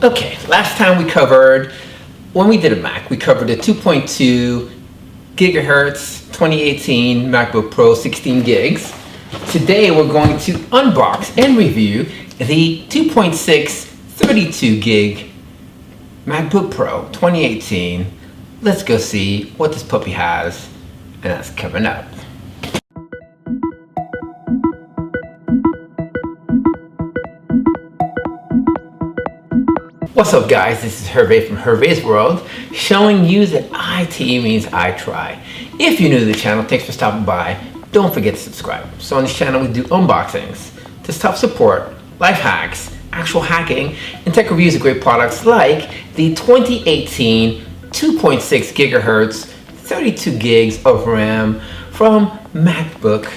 Okay, last time when we did a Mac, we covered the 2.2 gigahertz 2018 MacBook Pro 16 gigs. Today we're going to unbox and review the 2.6 32 gig MacBook Pro 2018. Let's go see what this puppy has, and that's coming up. What's up guys, this is HERVEs from HERVEs World, showing you that IT means I try. If you're new to the channel, thanks for stopping by. Don't forget to subscribe. So on this channel we do unboxings, desktop support, life hacks, actual hacking, and tech reviews of great products like the 2018 2.6 gigahertz 32 gigs of RAM from MacBook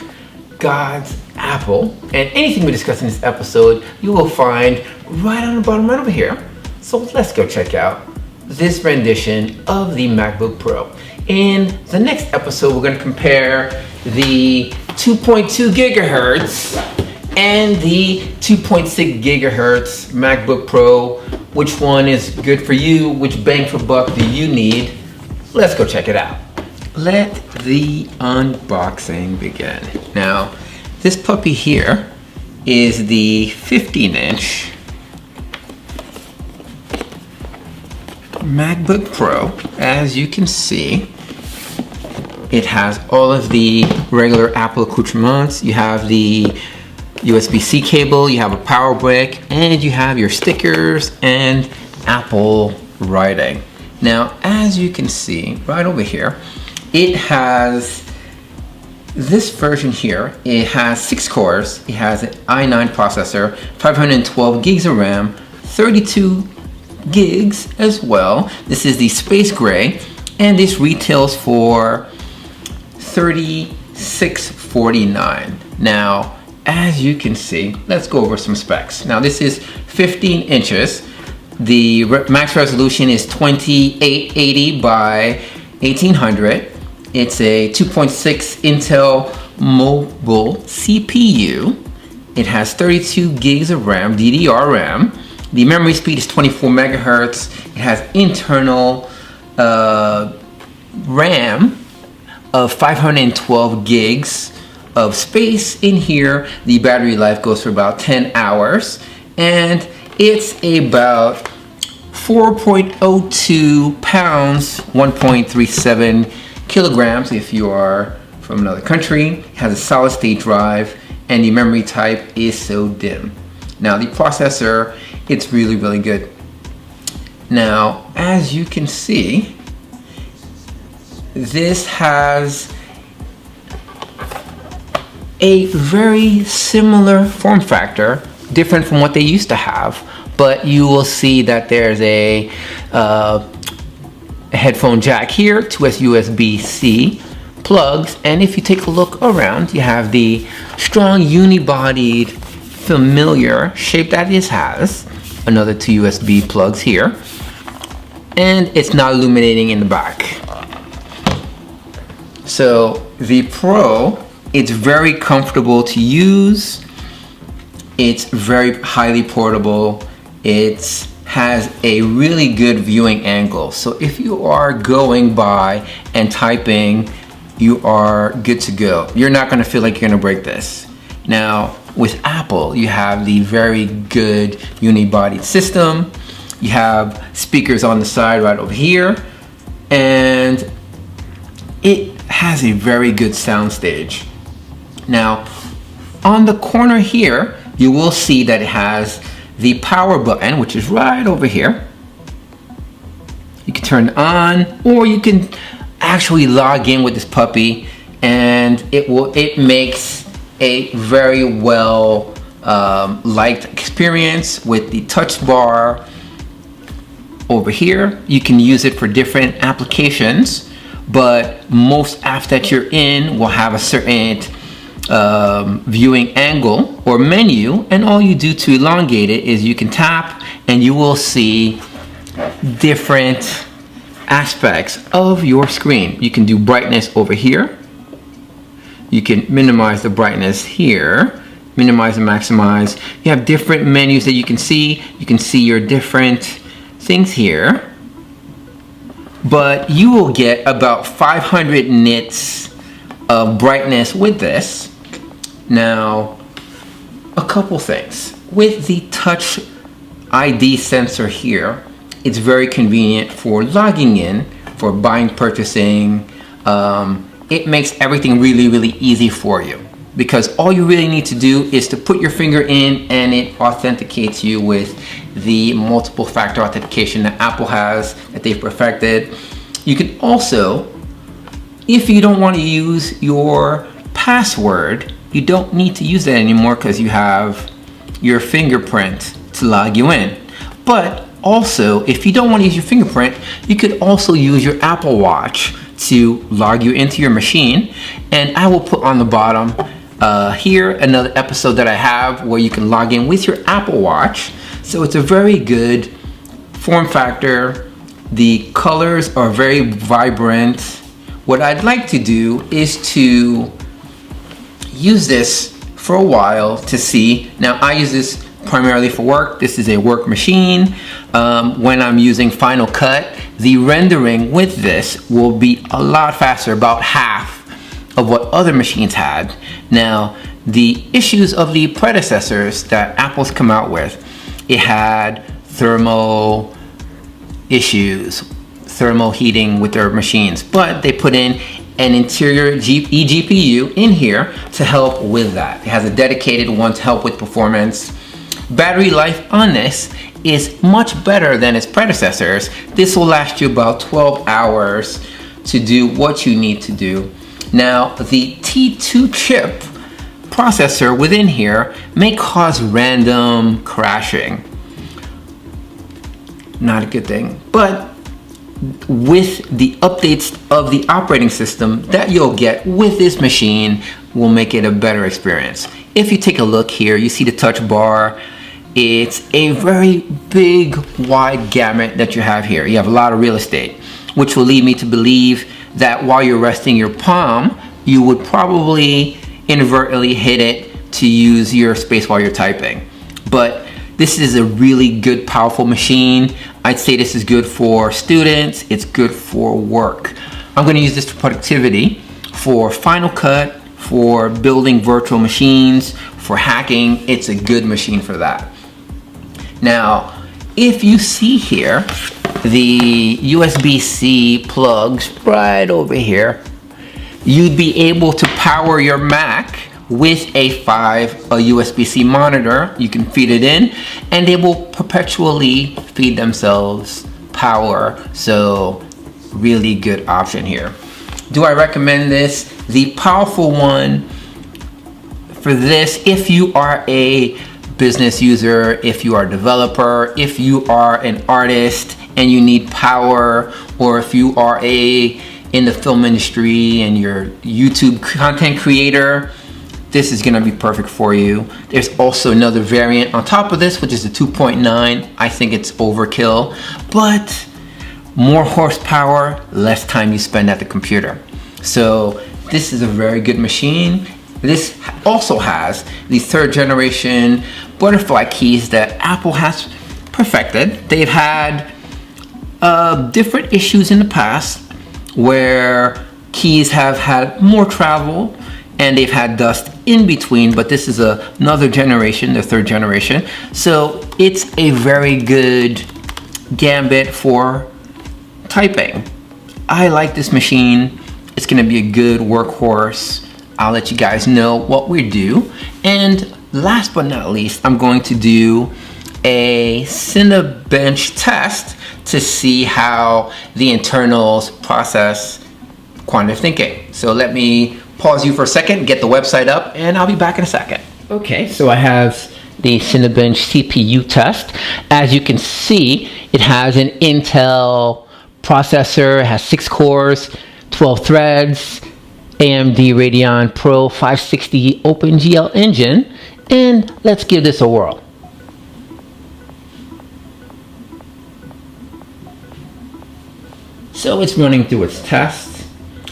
God's Apple. And anything we discuss in this episode you will find right on the bottom right over here. So let's go check out this rendition of the MacBook Pro. In the next episode, we're going to compare the 2.2 gigahertz and the 2.6 gigahertz MacBook Pro. Which one is good for you? Which bang for buck do you need? Let's go check it out. Let the unboxing begin. Now, this puppy here is the 15-inch MacBook Pro. As you can see, it has all of the regular Apple accoutrements. You have the USB-C cable, you have a power brick, and you have your stickers and Apple writing. Now, as you can see right over here, it has this version here. It has 6 cores. It has an i9 processor, 512 gigs of RAM, 32 gigs as well. This is the space gray, and this retails for $36.49. Now, as you can see, let's go over some specs. Now, this is 15 inches. The max resolution is 2880 by 1800. It's a 2.6 Intel mobile CPU. It has 32 gigs of RAM, DDR RAM. The memory speed is 24 megahertz. It has internal RAM of 512 gigs of space in here. The battery life goes for about 10 hours. And it's about 4.02 pounds, 1.37 kilograms if you are from another country. It has a solid state drive, and the memory type is so DIMM. Now, the processor, it's really, really good. Now, as you can see, this has a very similar form factor, different from what they used to have, but you will see that there's a headphone jack here, 2 USB-C plugs, and if you take a look around, you have the strong unibodied familiar shape that this has. Another 2 USB plugs here, and it's not illuminating in the back. So the Pro, it's very comfortable to use. It's very highly portable. It has a really good viewing angle. So if you are going by and typing, you are good to go. You're not gonna feel like you're gonna break this. Now, with Apple, you have the very good unibodied system. You have speakers on the side right over here, and it has a very good soundstage. Now, on the corner here, you will see that it has the power button, which is right over here. You can turn it on, or you can actually log in with this puppy, and it makes a very well liked experience with the touch bar over here. You can use it for different applications, but most apps that you're in will have a certain viewing angle or menu, and all you do to elongate it is you can tap and you will see different aspects of your screen. You can do brightness over here. You can minimize the brightness here, minimize and maximize. You have different menus that you can see. You can see your different things here. But you will get about 500 nits of brightness with this. Now, a couple things. With the Touch ID sensor here, it's very convenient for logging in, for buying, purchasing. It makes everything really, really easy for you, because all you really need to do is to put your finger in and it authenticates you with the multiple factor authentication that Apple has, that they've perfected. You can also, if you don't want to use your password, you don't need to use that anymore because you have your fingerprint to log you in. But also, if you don't want to use your fingerprint, you could also use your Apple Watch to log you into your machine. And I will put on the bottom here another episode that I have where you can log in with your Apple Watch. So it's a very good form factor. The colors are very vibrant. What I'd like to do is to use this for a while to see. Now, I use this primarily for work. This is a work machine. When I'm using Final Cut, the rendering with this will be a lot faster, about half of what other machines had. Now, the issues of the predecessors that Apple's come out with, it had thermal issues, thermal heating with their machines, but they put in an interior eGPU in here to help with that. It has a dedicated one to help with performance. Battery life on this is much better than its predecessors. This will last you about 12 hours to do what you need to do. Now, the T2 chip processor within here may cause random crashing. Not a good thing, but with the updates of the operating system that you'll get with this machine will make it a better experience. If you take a look here, you see the touch bar. It's a very big, wide gamut that you have here. You have a lot of real estate, which will lead me to believe that while you're resting your palm, you would probably inadvertently hit it to use your space while you're typing. But this is a really good, powerful machine. I'd say this is good for students. It's good for work. I'm going to use this for productivity, for Final Cut, for building virtual machines, for hacking. It's a good machine for that. Now, if you see here, the USB-C plugs right over here, you'd be able to power your Mac with a USB-C monitor. You can feed it in and they will perpetually feed themselves power. So really good option here. Do I recommend this? The powerful one for this, if you are a business user, if you are a developer, if you are an artist and you need power, or if you are in the film industry and you're YouTube content creator, this is gonna be perfect for you. There's also another variant on top of this, which is the 2.9. I think it's overkill, but more horsepower, less time you spend at the computer. So this is a very good machine. This also has the 3rd generation butterfly keys that Apple has perfected. They've had different issues in the past where keys have had more travel and they've had dust in between, but this is another generation, the 3rd generation. So it's a very good gambit for typing. I like this machine. It's gonna be a good workhorse. I'll let you guys know what we do. And last but not least, I'm going to do a Cinebench test to see how the internals process quantitative thinking. So let me pause you for a second, get the website up, and I'll be back in a second. Okay, so I have the Cinebench CPU test. As you can see, it has an Intel processor, it has 6 cores, 12 threads, AMD Radeon Pro 560 OpenGL engine, and let's give this a whirl. So it's running through its test.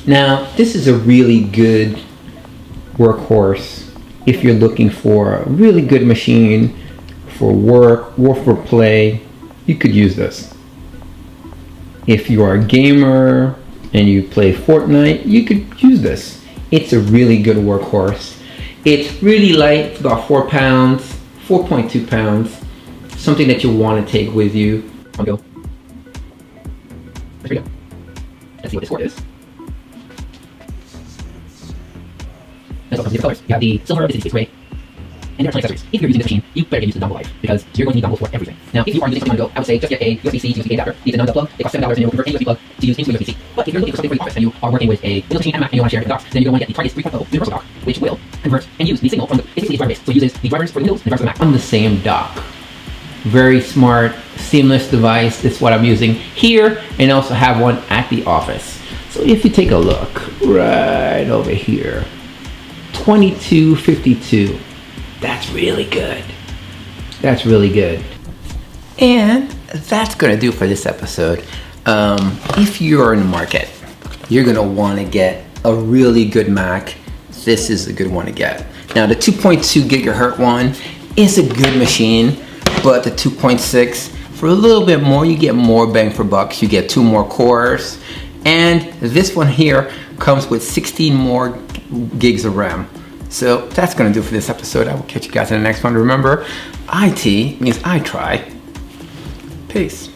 Now, this is a really good workhorse if you're looking for a really good machine for work or for play, you could use this. If you are a gamer and you play Fortnite, you could use this. It's a really good workhorse. It's really light, it's about 4 pounds, 4.2 pounds. Something that you'll want to take with you. There we go. Let's see what this score is. This also comes in different colors. You have the silver, this is gray, and there are 20 accessories. If you're using this machine, you better get used to the dongle life, because you're going to need dongles for everything. Now, if you are using something on the go, I would say just get a USB-C to USB adapter. These are non-plug. They cost $7 and you'll convert any USB plug to use into USB-C. But if you're looking for something for the office and you are working with a Windows machine and Mac and you want to share the docks, then you're going to want to get the Target 3.0 universal dock, which will convert and use the signal from the, basically it's driver-based. So it uses the drivers for the Windows and the drivers for the Mac on the same dock. Very smart, seamless device. This is what I'm using here, and I also have one at the office. So if you take a look right over here, 2252. That's really good. That's really good. And that's gonna do for this episode. If you're in the market, you're gonna want to get a really good Mac. This is a good one to get. Now the 2.2 gigahertz one is a good machine, but the 2.6, for a little bit more, you get more bang for bucks. You get 2 more cores, and this one here comes with 16 more gigs of RAM. So that's gonna do for this episode. I will catch you guys in the next one. Remember, IT means I try. Peace.